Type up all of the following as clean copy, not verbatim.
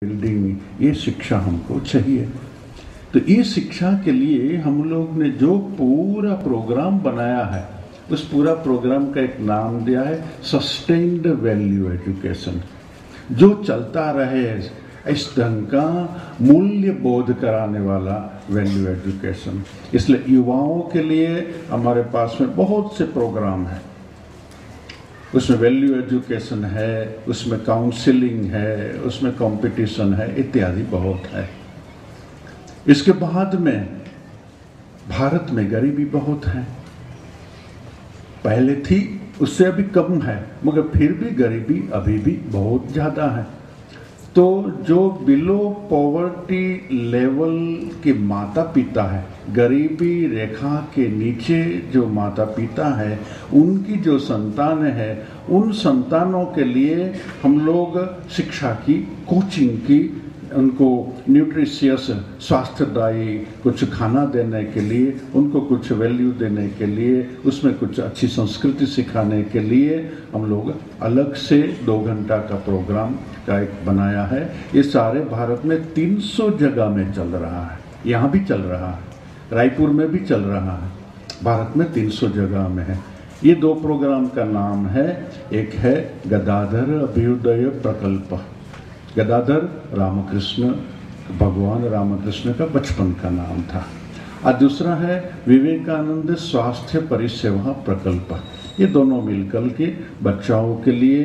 Building, ये शिक्षा हमको चाहिए। तो ये शिक्षा के लिए हम लोग ने जो पूरा प्रोग्राम बनाया है, उस पूरा प्रोग्राम का एक नाम दिया है सस्टेन्ड वैल्यू एजुकेशन, जो चलता रहे इस ढंग का मूल्य बोध कराने वाला वैल्यू एजुकेशन। इसलिए युवाओं के लिए हमारे पास में बहुत से प्रोग्राम हैं। उसमें वैल्यू एजुकेशन है, उसमें काउंसलिंग है, उसमें कंपटीशन है, इत्यादि बहुत है। इसके बाद में भारत में गरीबी बहुत है, पहले थी उससे अभी कम है, मगर फिर भी गरीबी अभी भी बहुत ज़्यादा है। तो जो बिलो पॉवर्टी लेवल के माता पिता है, गरीबी रेखा के नीचे जो माता पिता है, उनकी जो संतान है, उन संतानों के लिए हम लोग शिक्षा की, कोचिंग की, उनको न्यूट्रिशियस स्वास्थ्यदायी कुछ खाना देने के लिए, उनको कुछ वैल्यू देने के लिए, उसमें कुछ अच्छी संस्कृति सिखाने के लिए हम लोग अलग से 2 घंटा का प्रोग्राम का एक बनाया है। ये सारे भारत में 300 जगह में चल रहा है, यहाँ भी चल रहा है, रायपुर में भी चल रहा है, भारत में 300 जगह में है। ये 2 प्रोग्राम का नाम है, एक है गदाधर अभ्युदय प्रकल्प, गदाधर रामकृष्ण, भगवान रामकृष्ण का बचपन का नाम था, और दूसरा है विवेकानंद स्वास्थ्य परिसेवा प्रकल्प। ये दोनों मिलकर के बच्चाओं के लिए,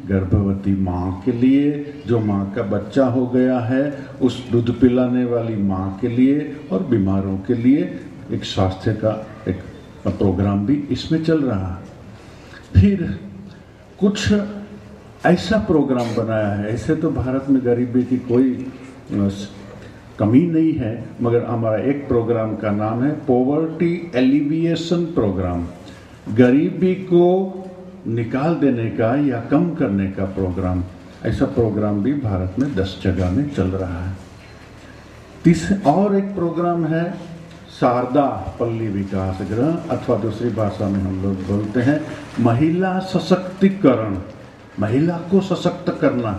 गर्भवती माँ के लिए, जो माँ का बच्चा हो गया है उस दूध पिलाने वाली माँ के लिए, और बीमारों के लिए एक स्वास्थ्य का एक प्रोग्राम भी इसमें चल रहा है। फिर कुछ ऐसा प्रोग्राम बनाया है, ऐसे तो भारत में गरीबी की कोई कमी नहीं है, मगर हमारा एक प्रोग्राम का नाम है पॉवर्टी एलिविएशन प्रोग्राम, गरीबी को निकाल देने का या कम करने का प्रोग्राम। ऐसा प्रोग्राम भी भारत में 10 जगह में चल रहा है। और एक प्रोग्राम है शारदा पल्ली विकास गृह, अथवा दूसरी भाषा में हम लोग बोलते हैं महिला सशक्तिकरण। महिला को सशक्त करना,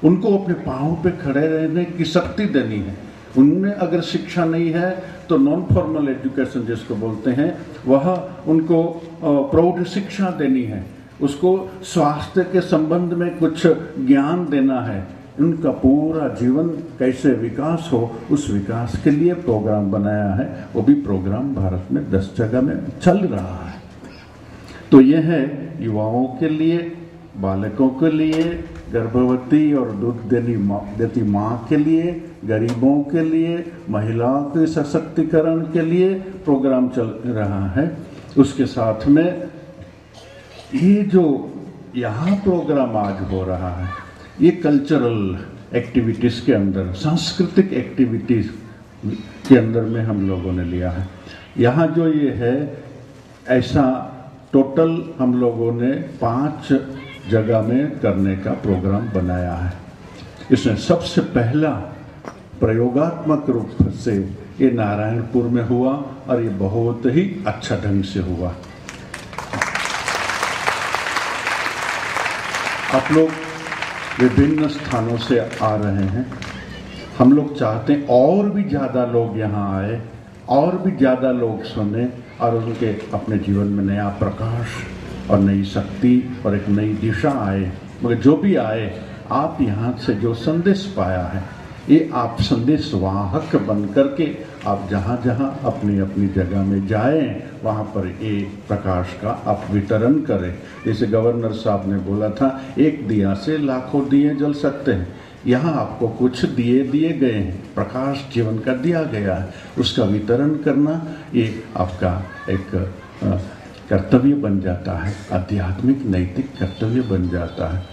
उनको अपने पाँव पे खड़े रहने की शक्ति देनी है। उनमें अगर शिक्षा नहीं है तो नॉन फॉर्मल एजुकेशन जिसको बोलते हैं, वह उनको प्रौढ़ शिक्षा देनी है, उसको स्वास्थ्य के संबंध में कुछ ज्ञान देना है, उनका पूरा जीवन कैसे विकास हो, उस विकास के लिए प्रोग्राम बनाया है। वो भी प्रोग्राम भारत में 10 जगह में चल रहा है। तो यह है युवाओं के लिए, बालकों के लिए, गर्भवती और दूध देती माँ के लिए, गरीबों के लिए, महिलाओं के सशक्तिकरण के लिए प्रोग्राम चल रहा है। उसके साथ में ये जो यहाँ प्रोग्राम आज हो रहा है, ये कल्चरल एक्टिविटीज़ के अंदर, सांस्कृतिक एक्टिविटीज़ के अंदर में हम लोगों ने लिया है। यहाँ जो ये है, ऐसा टोटल हम लोगों ने 5 जगह में करने का प्रोग्राम बनाया है। इसमें सबसे पहला प्रयोगात्मक रूप से ये नारायणपुर में हुआ, और ये बहुत ही अच्छा ढंग से हुआ। आप लोग विभिन्न स्थानों से आ रहे हैं, हम लोग चाहते हैं और भी ज़्यादा लोग यहाँ आए, और भी ज़्यादा लोग सुने, और उनके अपने जीवन में नया प्रकाश और नई शक्ति और एक नई दिशा आए। मगर जो भी आए, आप यहाँ से जो संदेश पाया है, ये आप संदेश वाहक बन करके आप जहाँ जहाँ अपनी अपनी जगह में जाएं, वहाँ पर ये प्रकाश का आप वितरण करें। जैसे गवर्नर साहब ने बोला था, एक दिया से लाखों दिए जल सकते हैं। यहाँ आपको कुछ दिए दिए गए हैं, प्रकाश जीवन का दिया गया है, उसका वितरण करना ये आपका एक कर्तव्य बन जाता है, आध्यात्मिक नैतिक कर्तव्य बन जाता है।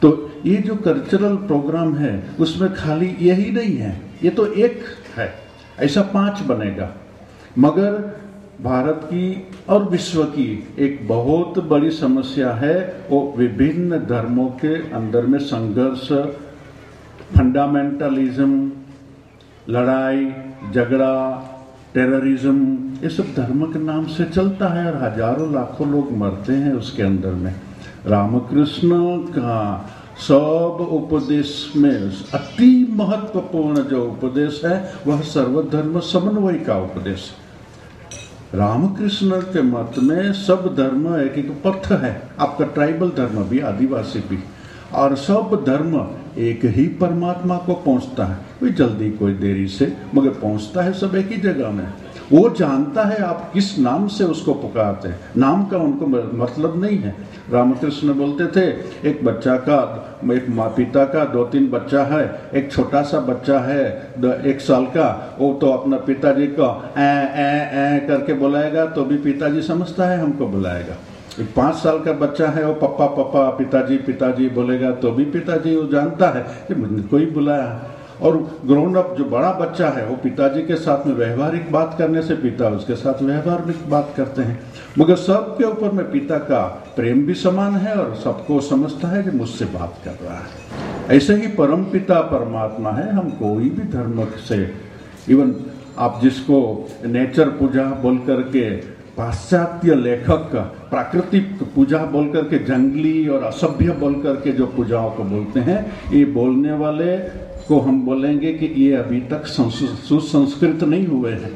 तो ये जो कल्चरल प्रोग्राम है, उसमें खाली यही नहीं है, ये तो एक है, ऐसा 5 बनेगा। मगर भारत की और विश्व की एक बहुत बड़ी समस्या है, वो विभिन्न धर्मों के अंदर में संघर्ष, फंडामेंटलिज्म, लड़ाई झगड़ा, टेररिज्म, ये सब धर्म के नाम से चलता है, और हजारों लाखों लोग मरते हैं उसके अंदर में। रामकृष्ण का सब उपदेश में अति महत्वपूर्ण जो उपदेश है वह सर्वधर्म समन्वय का उपदेश। रामकृष्ण के मत में सब धर्म एक एक पथ है, आपका ट्राइबल धर्म भी, आदिवासी भी, और सब धर्म एक ही परमात्मा को पहुंचता है, कोई जल्दी कोई देरी से, मगर पहुंचता है सब एक ही जगह में। वो जानता है आप किस नाम से उसको पुकारते हैं, नाम का उनको मतलब नहीं है। रामकृष्ण बोलते थे एक बच्चा का, एक माँ पिता का 2-3 बच्चा है, एक छोटा सा बच्चा है 1 साल का, वो तो अपना पिताजी को ए करके बुलाएगा तो भी पिताजी समझता है हमको बुलाएगा। एक 5 साल का बच्चा है, वो पप्पा पप्पा पिताजी पिताजी बोलेगा तो भी पिताजी वो जानता है कि मुझे कोई बुलाया। और ग्रोन अप जो बड़ा बच्चा है वो पिताजी के साथ में व्यवहारिक बात करने से पिता उसके साथ व्यवहारिक बात करते हैं, मगर सबके ऊपर में पिता का प्रेम भी समान है और सबको समझता है कि मुझसे बात कर रहा है। ऐसे ही परम पिता परमात्मा है। हम कोई भी धर्म से, इवन आप जिसको नेचर पूजा बोल करके, पाश्चात्य लेखक प्राकृतिक पूजा बोल करके, जंगली और असभ्य बोल करके जो पूजाओं को बोलते हैं, ये बोलने वाले को हम बोलेंगे कि ये अभी तक सुसंस्कृत नहीं हुए हैं,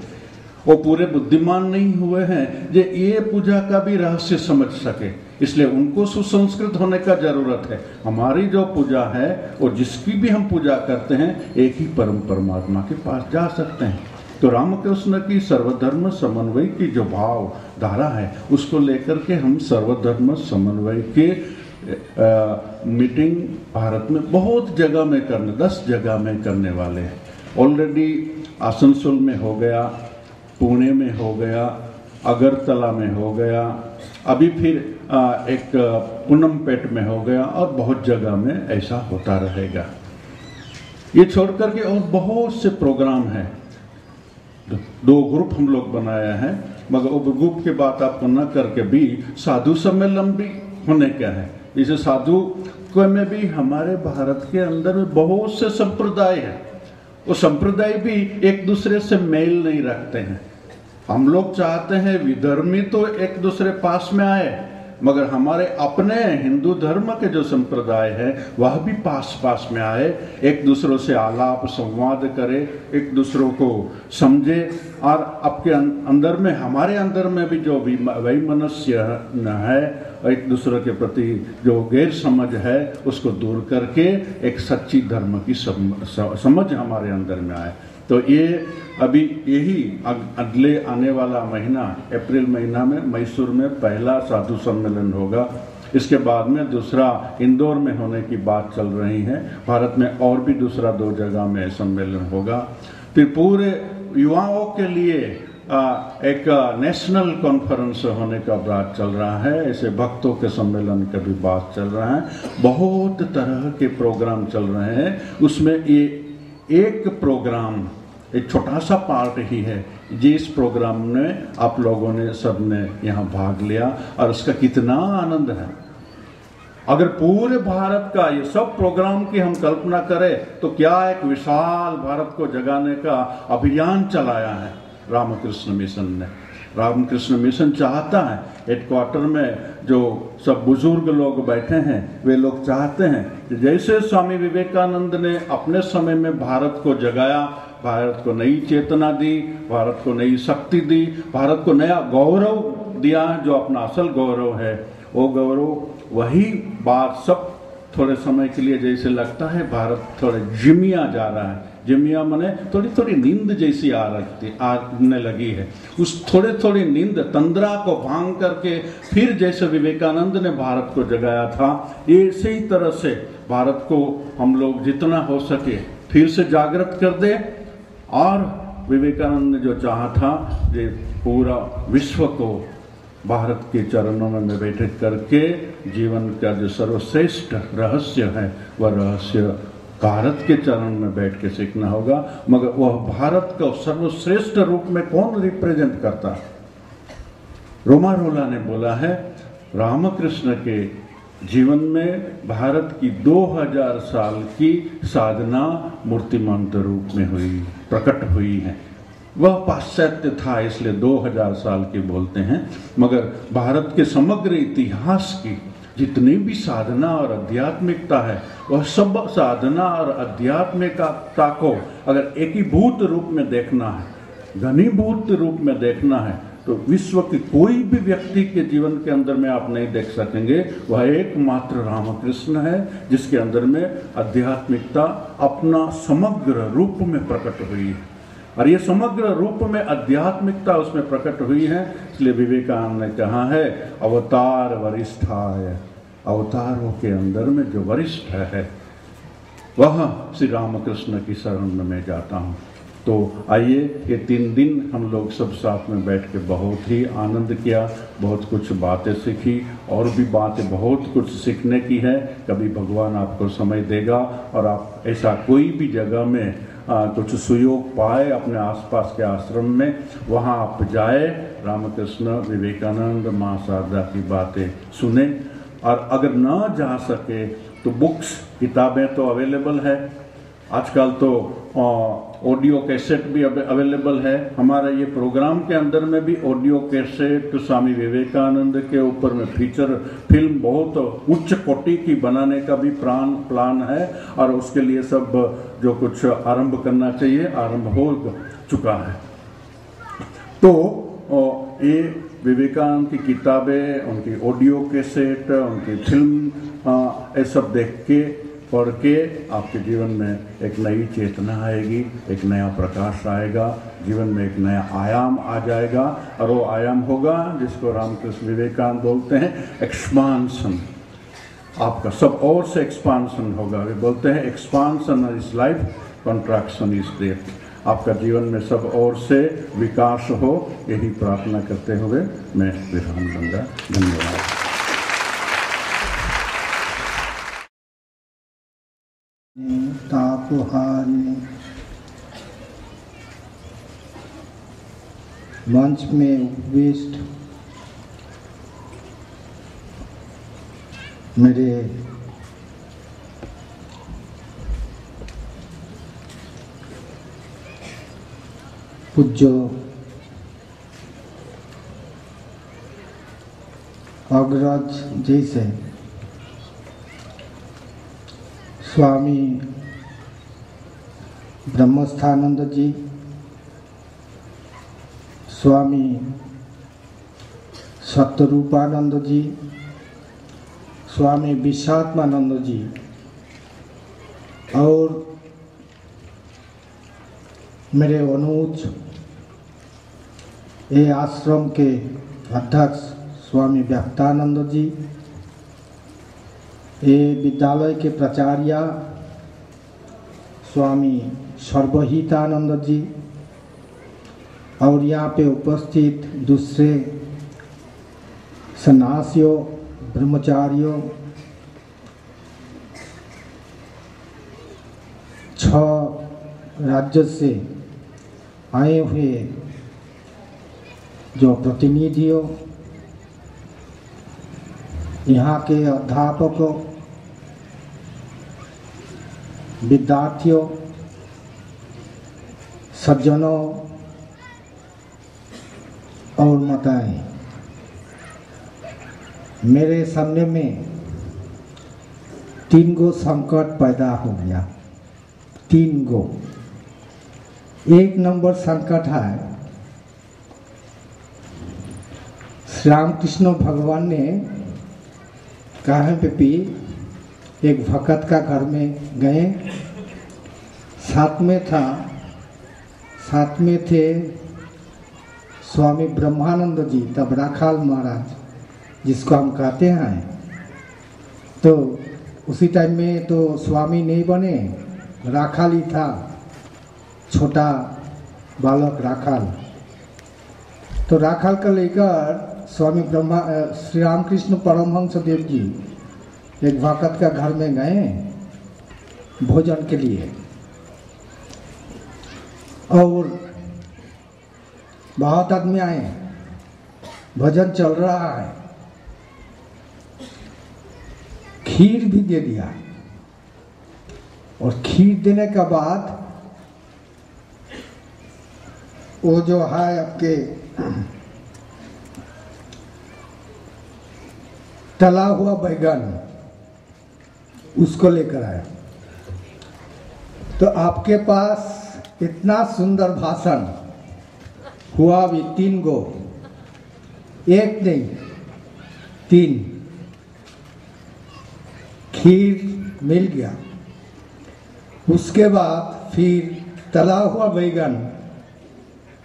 वो पूरे बुद्धिमान नहीं हुए हैं जो ये पूजा का भी रहस्य समझ सके, इसलिए उनको सुसंस्कृत होने का जरूरत है। हमारी जो पूजा है वो जिसकी भी हम पूजा करते हैं एक ही परम परमात्मा के पास जा सकते हैं। तो रामकृष्ण की सर्वधर्म समन्वय की जो भाव धारा है उसको लेकर के हम सर्वधर्म समन्वय के मीटिंग भारत में बहुत जगह में करने, 10 जगह में करने वाले हैं। ऑलरेडी आसनसोल में हो गया, पुणे में हो गया, अगरतला में हो गया, अभी फिर एक पूनमपेट में हो गया और बहुत जगह में ऐसा होता रहेगा। ये छोड़ करके और बहुत से प्रोग्राम हैं। 2 ग्रुप हम लोग बनाया है, मगर वो ग्रुप की बात आपको न करके भी साधु सम्मेलन भी होने का है। इसे साधु में भी हमारे भारत के अंदर में बहुत से संप्रदाय हैं, वो संप्रदाय भी एक दूसरे से मेल नहीं रखते हैं। हम लोग चाहते हैं विधर्मी तो एक दूसरे पास में आए, मगर हमारे अपने हिंदू धर्म के जो संप्रदाय है वह भी पास पास में आए, एक दूसरों से आलाप संवाद करे, एक दूसरों को समझे, और आपके अंदर में, हमारे अंदर में भी जो वैमनस्य है, एक दूसरे के प्रति जो गैर समझ है उसको दूर करके एक सच्ची धर्म की समझ हमारे अंदर में आए। तो ये अभी यही अगले आने वाला महीना, अप्रैल महीना में मैसूर में पहला साधु सम्मेलन होगा। इसके बाद में दूसरा इंदौर में होने की बात चल रही है। भारत में और भी दूसरा 2 जगह में सम्मेलन होगा। फिर पूरे युवाओं के लिए एक नेशनल कॉन्फ्रेंस होने का बात चल रहा है। ऐसे भक्तों के सम्मेलन का भी बात चल रहा है। बहुत तरह के प्रोग्राम चल रहे हैं। उसमें ये एक प्रोग्राम, एक छोटा सा पार्ट ही है जिस प्रोग्राम में आप लोगों ने सबने यहाँ भाग लिया, और उसका कितना आनंद है। अगर पूरे भारत का ये सब प्रोग्राम की हम कल्पना करें तो क्या एक विशाल भारत को जगाने का अभियान चलाया है रामकृष्ण मिशन ने। रामकृष्ण मिशन चाहता है, हेडक्वार्टर में जो सब बुजुर्ग लोग बैठे हैं वे लोग चाहते हैं कि जैसे स्वामी विवेकानंद ने अपने समय में भारत को जगाया, भारत को नई चेतना दी, भारत को नई शक्ति दी, भारत को नया गौरव दिया, जो अपना असल गौरव है, वो गौरव वही बात सब थोड़े समय के लिए जैसे लगता है भारत थोड़े जिमिया जा रहा है। जिमिया माने थोड़ी थोड़ी नींद जैसी आने लगी है। उस थोड़े थोड़ी नींद तंद्रा को भांग करके फिर जैसे विवेकानंद ने भारत को जगाया था, इसी तरह से भारत को हम लोग जितना हो सके फिर से जागृत कर दे। और विवेकानंद ने जो चाहा था कि पूरा विश्व को भारत के चरणों में बैठक करके जीवन का जो सर्वश्रेष्ठ रहस्य है वह रहस्य भारत के चरण में बैठ के सीखना होगा। मगर वह भारत को सर्वश्रेष्ठ रूप में कौन रिप्रेजेंट करता है? रोमारोला ने बोला है रामकृष्ण के जीवन में भारत की 2000 साल की साधना मूर्तिमंत रूप में हुई, प्रकट हुई है। वह पाश्चात्य था इसलिए 2000 साल के बोलते हैं, मगर भारत के समग्र इतिहास की जितनी भी साधना और आध्यात्मिकता है वह सब साधना और आध्यात्मिकता को अगर एकीभूत रूप में देखना है, घनीभूत रूप में देखना है, तो विश्व के कोई भी व्यक्ति के जीवन के अंदर में आप नहीं देख सकेंगे। वह एकमात्र रामकृष्ण है जिसके अंदर में आध्यात्मिकता अपना समग्र रूप में प्रकट हुई है, और ये समग्र रूप में आध्यात्मिकता उसमें प्रकट हुई है। इसलिए विवेकानंद ने कहा है अवतार वरिष्ठाय, अवतारों के अंदर में जो वरिष्ठ है वह श्री रामकृष्ण की शरण में जाता हूँ। तो आइए, ये 3 दिन हम लोग सब साथ में बैठ के बहुत ही आनंद किया, बहुत कुछ बातें सीखी, और भी बातें बहुत कुछ सीखने की है। कभी भगवान आपको समय देगा और आप ऐसा कोई भी जगह में कुछ सुयोग पाए अपने आसपास के आश्रम में, वहाँ आप जाए, रामकृष्ण, विवेकानंद, माँ शारदा की बातें सुने। और अगर ना जा सके तो बुक्स, किताबें तो अवेलेबल है, आजकल तो ऑडियो कैसेट भी अवेलेबल है। हमारा ये प्रोग्राम के अंदर में भी ऑडियो कैसेट स्वामी विवेकानंद के ऊपर में फीचर फिल्म बहुत उच्च कोटि की बनाने का भी प्लान है, और उसके लिए सब जो कुछ आरंभ करना चाहिए आरंभ हो चुका है। तो ये विवेकानंद की किताबें, उनकी ऑडियो कैसेट, उनकी फिल्म, ये सब देख के पढ़ के आपके जीवन में एक नई चेतना आएगी, एक नया प्रकाश आएगा, जीवन में एक नया आयाम आ जाएगा। और वो आयाम होगा जिसको रामकृष्ण विवेकानंद बोलते हैं एक्सपांसन। आपका सब और से एक्सपांसन होगा। वे बोलते हैं expansion is life, contraction is death. आपका जीवन में सब और से विकास हो, यही प्रार्थना करते हुए मैं विराम दूंगा। धन्यवाद। तापहारिणी मंच में उपविष्ट मेरे पूज्य अग्रज जी से स्वामी ब्रह्मस्थानंद जी, स्वामी सत्यरूपानंद जी, स्वामी विशात्मानंद जी, और मेरे अनुज ये आश्रम के अध्यक्ष स्वामी व्यक्तानंद जी, ये विद्यालय के प्राचार्य स्वामी सर्वहितानंद जी, और यहाँ पे उपस्थित दूसरे सन्यासियों, ब्रह्मचारियों, 6 राज्य से आए हुए जो प्रतिनिधियों, यहाँ के अध्यापकों, विद्यार्थियों, सज्जनों और माताएं, मेरे सामने में 3 गो संकट पैदा हो गया। 3 गो। 1 नंबर संकट है, श्री रामकृष्ण भगवान ने कहा पे एक भक्त का घर में गए, साथ में थे स्वामी ब्रह्मानंद जी, तब राखाल महाराज जिसको हम कहते हैं। तो उसी टाइम में तो स्वामी नहीं बने, राखाल ही था, छोटा बालक राखाल। तो राखाल का लेकर स्वामी श्री रामकृष्ण परमहंस देव जी एक भक्त का घर में गए भोजन के लिए, और बहुत आदमी आए, भोजन चल रहा है, खीर भी दे दिया। और खीर देने के बाद वो जो है आपके तला हुआ बैगन उसको लेकर आया। तो आपके पास इतना सुंदर भाषण हुआ भी 3 गो, एक नहीं 3 खीर मिल गया। उसके बाद फिर तला हुआ बैगन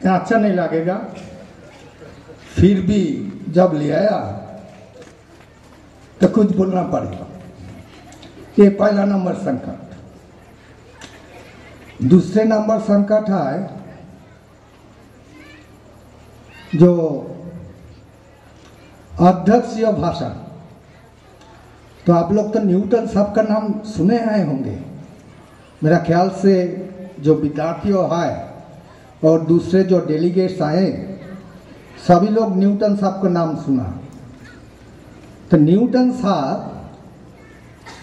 अच्छा नहीं लगेगा, फिर भी जब ले आया तो कुछ बोलना पड़ेगा। ये पहला नंबर संकट। दूसरे नंबर संकट है जो अध्यक्षीय भाषण। तो आप लोग तो न्यूटन साहब का नाम सुने आए होंगे, मेरा ख्याल से जो विद्यार्थियों है और दूसरे जो डेलीगेट्स आए सभी लोग न्यूटन साहब का नाम सुना। तो न्यूटन साहब,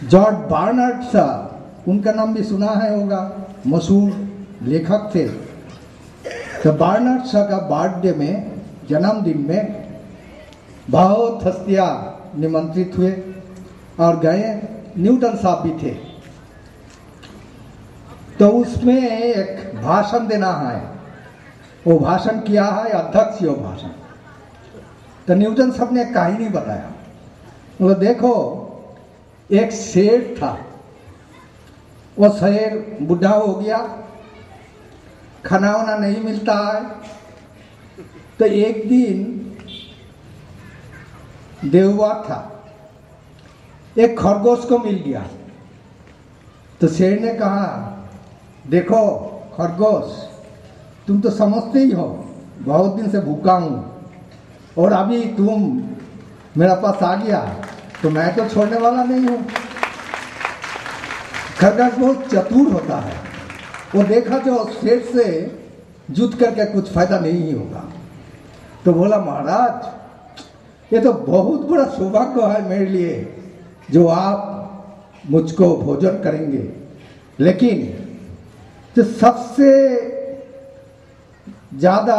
जॉर्ज बर्नार्ड साहब, उनका नाम भी सुना है होगा, मशहूर लेखक थे। तो बर्नार्ड शाह का बर्थडे में, जन्मदिन में बहुत हस्तियां निमंत्रित हुए और गए। न्यूटन साहब भी थे। तो उसमें एक भाषण देना है, वो भाषण किया है अध्यक्षीय भाषण। तो न्यूटन साहब ने कहानी बताया। वो देखो, एक शेर था, वो शेर बुढ़ा हो गया, खाना वाना नहीं मिलता है। तो एक दिन देववार था, एक खरगोश को मिल गया। तो शेर ने कहा, देखो खरगोश, तुम तो समझते ही हो बहुत दिन से भूखा हूं और अभी तुम मेरा पास आ गया तो मैं तो छोड़ने वाला नहीं हूं। खरगोश बहुत चतुर होता है, वो देखा जो शेर से जुट करके कुछ फायदा नहीं होगा। तो बोला, महाराज ये तो बहुत बड़ा सौभाग्य है मेरे लिए जो आप मुझको भोजन करेंगे, लेकिन जो सबसे ज्यादा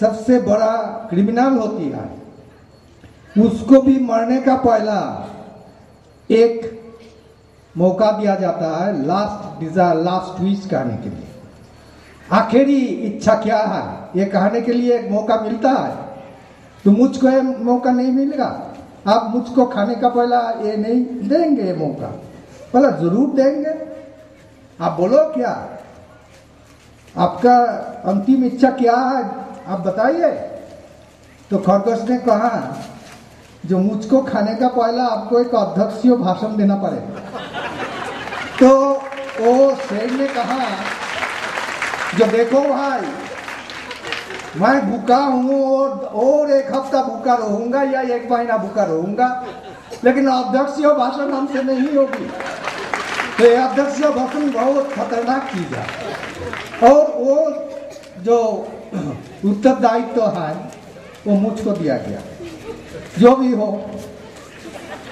सबसे बड़ा क्रिमिनल होती है उसको भी मरने का पहला एक मौका दिया जाता है, लास्ट डिजायर, लास्ट विश कहने के लिए। आखिरी इच्छा क्या है ये कहने के लिए एक मौका मिलता है। तो मुझको ये मौका नहीं मिलेगा, आप मुझको खाने का पहला ये नहीं देंगे, ये मौका पहला जरूर देंगे। आप बोलो क्या, आपका अंतिम इच्छा क्या है, आप बताइए। तो खरगोश ने कहा, जो मुझको खाने का पहला आपको एक अध्यक्षीय भाषण देना पड़ेगा। तो वो शेर ने कहा, जो देखो भाई, मैं भूखा हूँ और 1 हफ्ता भूखा रहूंगा या 1 महीना भूखा रहूंगा, लेकिन अध्यक्षीय भाषण हमसे नहीं होगी। तो ये अध्यक्षीय भाषण बहुत खतरनाक चीज है और वो जो उत्तरदायित्व है वो मुझको दिया गया, जो भी हो।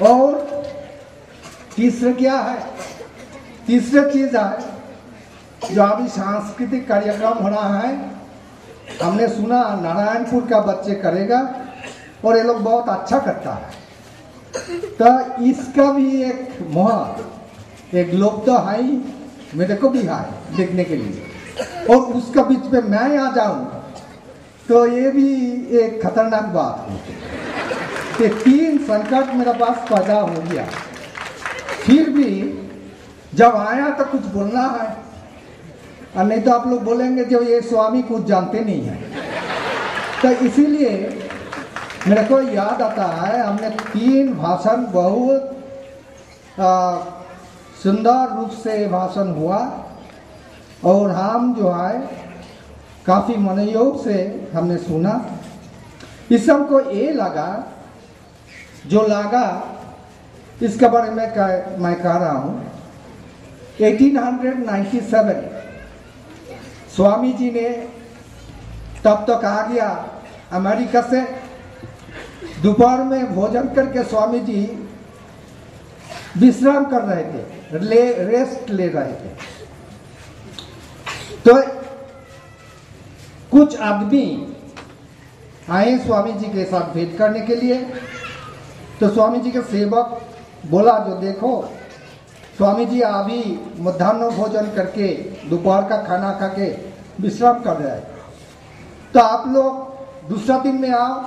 और तीसरा क्या है, तीसरा चीज है जो अभी सांस्कृतिक कार्यक्रम हो रहा है, हमने सुना नारायणपुर का बच्चे करेगा और ये लोग बहुत अच्छा करता है। तो इसका भी एक मोह, एक लोग तो है ही, मेरे को भी है देखने के लिए, और उसका बीच में मैं आ जाऊं तो ये भी एक खतरनाक बात है। कि 3 संकट मेरे पास पैदा हो गया, फिर भी जब आया तो कुछ बोलना है, और नहीं तो आप लोग बोलेंगे जो ये स्वामी कुछ जानते नहीं है। तो इसीलिए मेरे को याद आता है, हमने 3 भाषण बहुत सुंदर रूप से भाषण हुआ और हम जो है काफी मनोयोग से हमने सुना। इस सबको ये लगा, जो लगा इसके बारे में मैं कह रहा हूँ। 1897 स्वामी जी ने तब तक आ गया अमेरिका से। दोपहर में भोजन करके स्वामी जी विश्राम कर रहे थे, रेस्ट ले रहे थे। तो कुछ आदमी आए स्वामी जी के साथ भेंट करने के लिए। तो स्वामी जी के सेवक बोला, जो देखो स्वामी जी अभी मध्याह्न भोजन करके दोपहर का खाना खा के विश्राम कर रहे हैं, तो आप लोग दूसरा दिन में आओ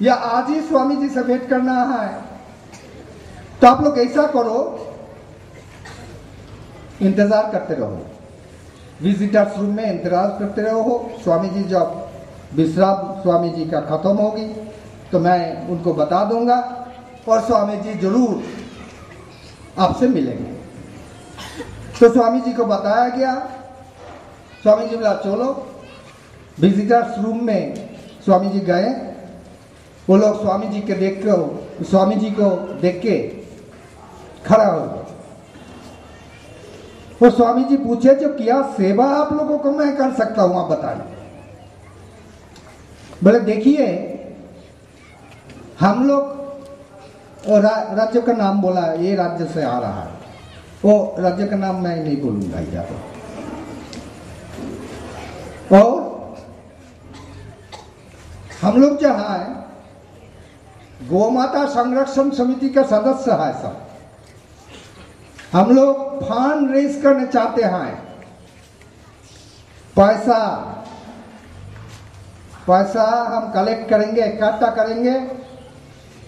या आज ही स्वामी जी से भेंट करना है। तो आप लोग ऐसा करो, इंतजार करते रहो, विजिटर्स रूम में इंतजार करते रहो। स्वामी जी जब विश्राम स्वामी जी का खत्म होगी तो मैं उनको बता दूंगा और स्वामी जी जरूर आपसे मिलेंगे। तो स्वामी जी को बताया गया। स्वामी जी बोला चलो। विजिटर्स रूम में स्वामी जी गए। वो लोग स्वामी जी को देख के खड़ा हो गए। वो स्वामी जी पूछे, जो क्या सेवा आप लोगों को मैं कर सकता हूं, आप बताइए। बोले देखिए, हम लोग राज्य का नाम बोला, ये राज्य से आ रहा है, वो राज्य का नाम मैं नहीं बोलूंगा इधर। और हम लोग जो है गौ माता संरक्षण समिति का सदस्य है सब। हम लोग फंड रेज करना चाहते हैं, पैसा हम कलेक्ट करेंगे, इकट्ठा करेंगे।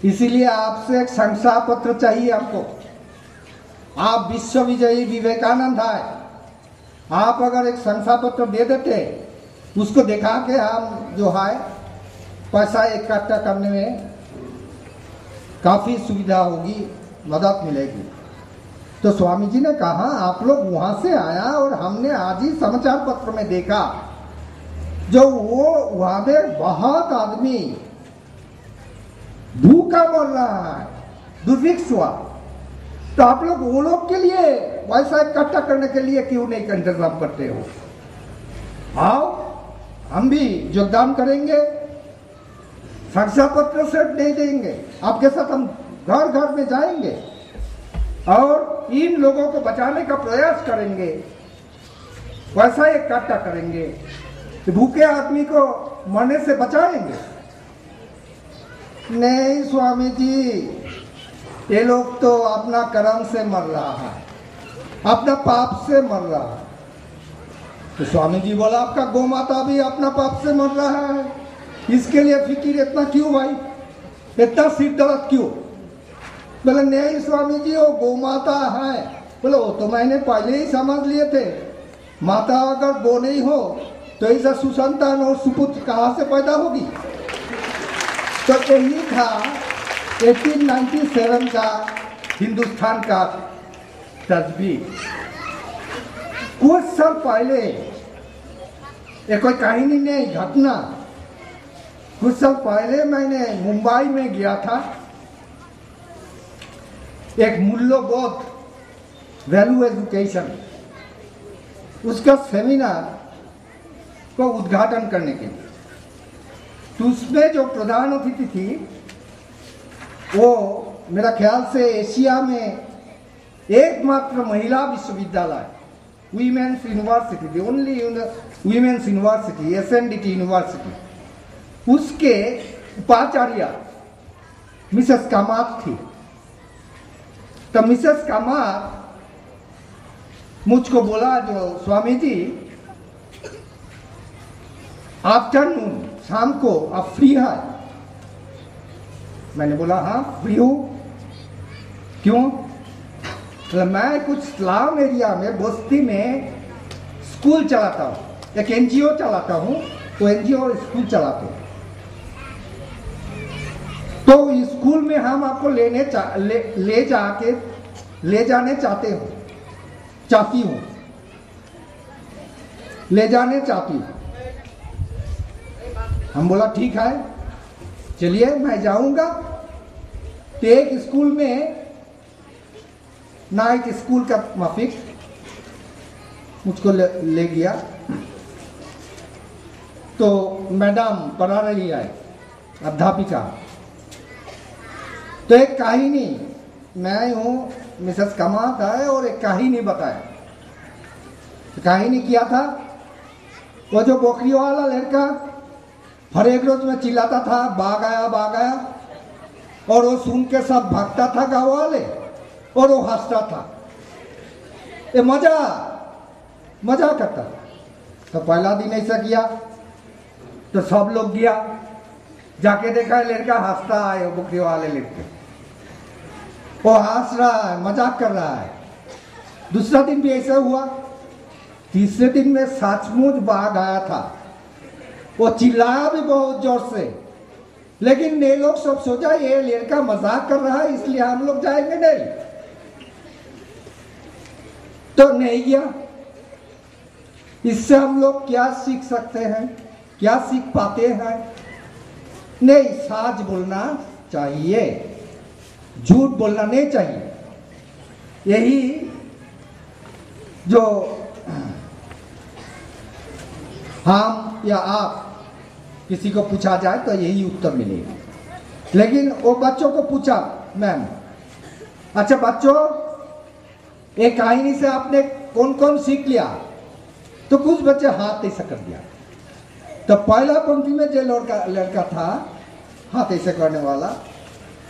इसीलिए आपसे एक शंसा पत्र चाहिए हमको। आप विश्व विजयी विवेकानंद है, आप अगर एक शंसा पत्र दे देते, उसको दिखा के हम जो है पैसा इकट्ठा करने में काफी सुविधा होगी, मदद मिलेगी। तो स्वामी जी ने कहा, आप लोग वहां से आया और हमने आज ही समाचार पत्र में देखा जो वो वहां में बहुत आदमी भूखा मर रहा है, दुर्भिक्ष हुआ। तो आप लोग वो लोग के लिए पैसा इकट्ठा करने के लिए क्यों नहीं इंतजाम करते हो? आओ, हम भी योगदान करेंगे, शंसा पत्र से दे देंगे, आपके साथ हम घर घर में जाएंगे और इन लोगों को बचाने का प्रयास करेंगे, पैसा इकट्ठा करेंगे, भूखे आदमी को मरने से बचाएंगे। नहीं स्वामी जी, ये लोग तो अपना कर्म से मर रहा है, अपना पाप से मर रहा है। तो स्वामी जी बोला, आपका गौ माता भी अपना पाप से मर रहा है, इसके लिए फिक्र इतना क्यों भाई, इतना सिर दर्द क्यों? बोले नहीं स्वामी जी, वो गौ माता है। बोले वो तो मैंने पहले ही समझ लिए थे, माता अगर गौ नहीं हो तो ऐसा सुसंतान और सुपुत्र कहाँ से पैदा होगी? तो यही था 1897 का हिंदुस्तान का तस्वीर। कुछ साल पहले ये कोई कहानी नहीं, घटना। कुछ साल पहले मैंने मुंबई में गया था, एक मूल्यबोध वैल्यू एजुकेशन उसका सेमिनार को उद्घाटन करने के लिए। तो उसमें जो प्रधान अतिथि थी वो मेरा ख्याल से एशिया में एकमात्र महिला विश्वविद्यालय, women's university, the only women's university, SNDT university, उसके उपाचार्य मिसेस कामात थी। तो मिसेस कामात मुझको बोला, जो स्वामी जी आफ्टरनून, शाम को आप फ्री है? मैंने बोला हाँ फ्री हूँ। क्यों? तो मैं कुछ स्लम एरिया में बस्ती में स्कूल चलाता हूँ, एक एनजीओ चलाता हूँ, तो एनजीओ स्कूल चलाता हूँ। तो स्कूल में हम आपको ले जाने चाहती हूँ। हम बोला ठीक है, चलिए मैं जाऊंगा। तो एक स्कूल में नाइट स्कूल का माफिक मुझको ले गया। तो मैडम पढ़ा रही है, अध्यापिका। तो एक कहानी, मैं हूँ मिसेस कामात है, और एक कहानी बताया। तो कहानी किया था, वो जो बकरी वाला लड़का हर एक रोज में चिल्लाता था, भाग आया। और वो सुन के सब भागता था गाँव वाले और वो हंसता था, ये मजा करता था। तो पहला दिन ऐसा किया तो सब लोग गया, जाके देखा लड़का हंसता है, वो बुकरी वाले लड़के, वो हंस रहा है, मजाक कर रहा है। दूसरा दिन भी ऐसा हुआ। तीसरे दिन में सचमुच बाघ आया था, वो चिल्लाया भी बहुत जोर से, लेकिन ये लोग सब सोचा ये लड़का मजाक कर रहा है इसलिए हम लोग जाएंगे नहीं, तो नहीं गया। इससे हम लोग क्या सीख सकते हैं, क्या सीख पाते हैं? नहीं, सच बोलना चाहिए, झूठ बोलना नहीं चाहिए। यही जो हम या आप किसी को पूछा जाए तो यही उत्तर मिलेगा। लेकिन वो बच्चों को पूछा, मैम अच्छा बच्चों एक कहानी से आपने कौन कौन सीख लिया? तो कुछ बच्चे हाथ ऐसा कर दिया। तो पहला पंक्ति में जो लड़का था हाथ ऐसे करने वाला,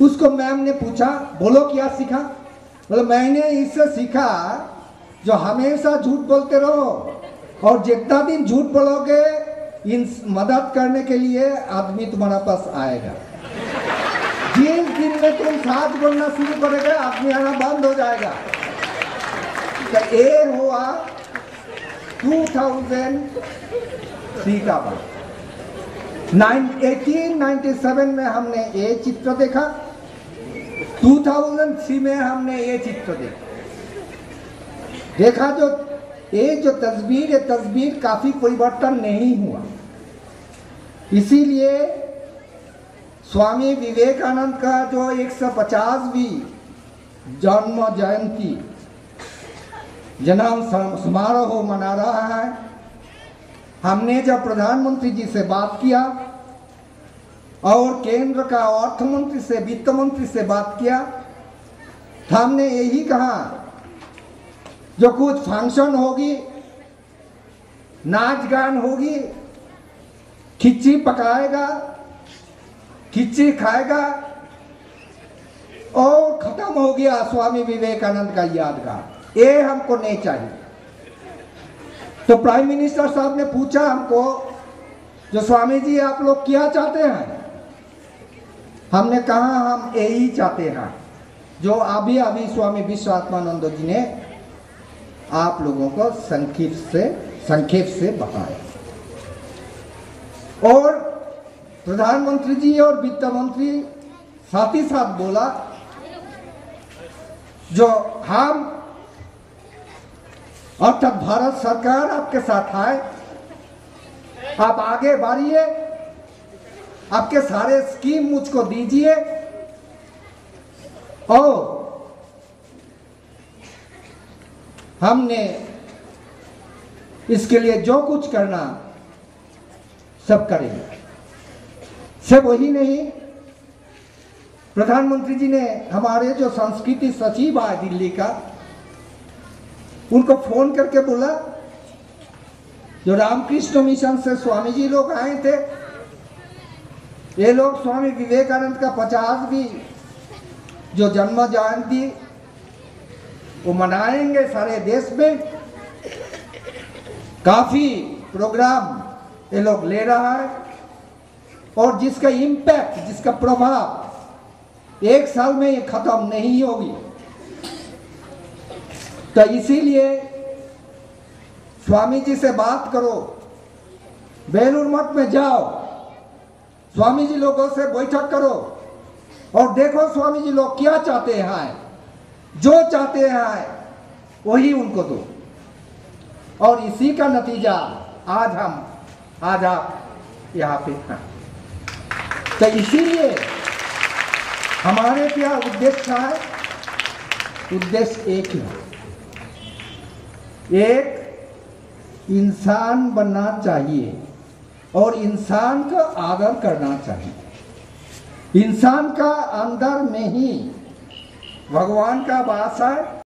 उसको मैम ने पूछा बोलो क्या सीखा? बोले मैंने इससे सीखा जो हमेशा झूठ बोलते रहो और जितना दिन झूठ बोलोगे इन मदद करने के लिए आदमी तुम्हारा पास आएगा। जिस दिन में तुम सच बोलना शुरू करोगे आदमी आना बंद हो जाएगा। तो ये हुआ 2003 का बात। 1897 में हमने ये चित्र देखा, 2003 में हमने ये चित्र देखा जो ये जो तस्वीर, ये तस्वीर काफी परिवर्तन नहीं हुआ। इसीलिए स्वामी विवेकानंद का जो 150वीं जन्म जयंती जन्म समारोह मना रहा है, हमने जब प्रधानमंत्री जी से बात किया और केंद्र का अर्थ मंत्री से, वित्त मंत्री से बात किया, तो हमने यही कहा जो कुछ फंक्शन होगी, नाच गान होगी, खिचड़ी पकाएगा, खिचड़ी खाएगा और खत्म हो गया स्वामी विवेकानंद का यादगार, ये हमको नहीं चाहिए। तो प्राइम मिनिस्टर साहब ने पूछा हमको जो स्वामी जी आप लोग क्या चाहते हैं? हमने कहा हम यही चाहते हैं जो अभी अभी स्वामी विश्वात्मानंद जी ने आप लोगों को संक्षेप से बताया। और प्रधानमंत्री जी और वित्त मंत्री साथ ही साथ बोला जो हम अर्थात भारत सरकार आपके साथ है, आप आगे बढ़िए, आपके सारे स्कीम मुझको दीजिए और हमने इसके लिए जो कुछ करना सब करेंगे। सिर्फ वही नहीं, प्रधानमंत्री जी ने हमारे जो संस्कृति सचिव है दिल्ली का, उनको फोन करके बोला जो रामकृष्ण मिशन से स्वामी जी लोग आए थे, ये लोग स्वामी विवेकानंद का 50वीं जो जन्म जयंती वो मनाएंगे सारे देश में, काफी प्रोग्राम ये लोग ले रहा है और जिसका इम्पैक्ट, जिसका प्रभाव 1 साल में ये खत्म नहीं होगी। तो इसीलिए स्वामी जी से बात करो, बेलूर मठ में जाओ, स्वामी जी लोगों से बैठक करो और देखो स्वामी जी लोग क्या चाहते हैं, जो चाहते हैं वही उनको दो। और इसी का नतीजा आज आप यहाँ पे हैं। तो इसीलिए हमारे क्या उद्देश्य है? उद्देश्य एक ही है, एक इंसान बनना चाहिए और इंसान का आदर करना चाहिए। इंसान का अंदर में ही भगवान का वास है।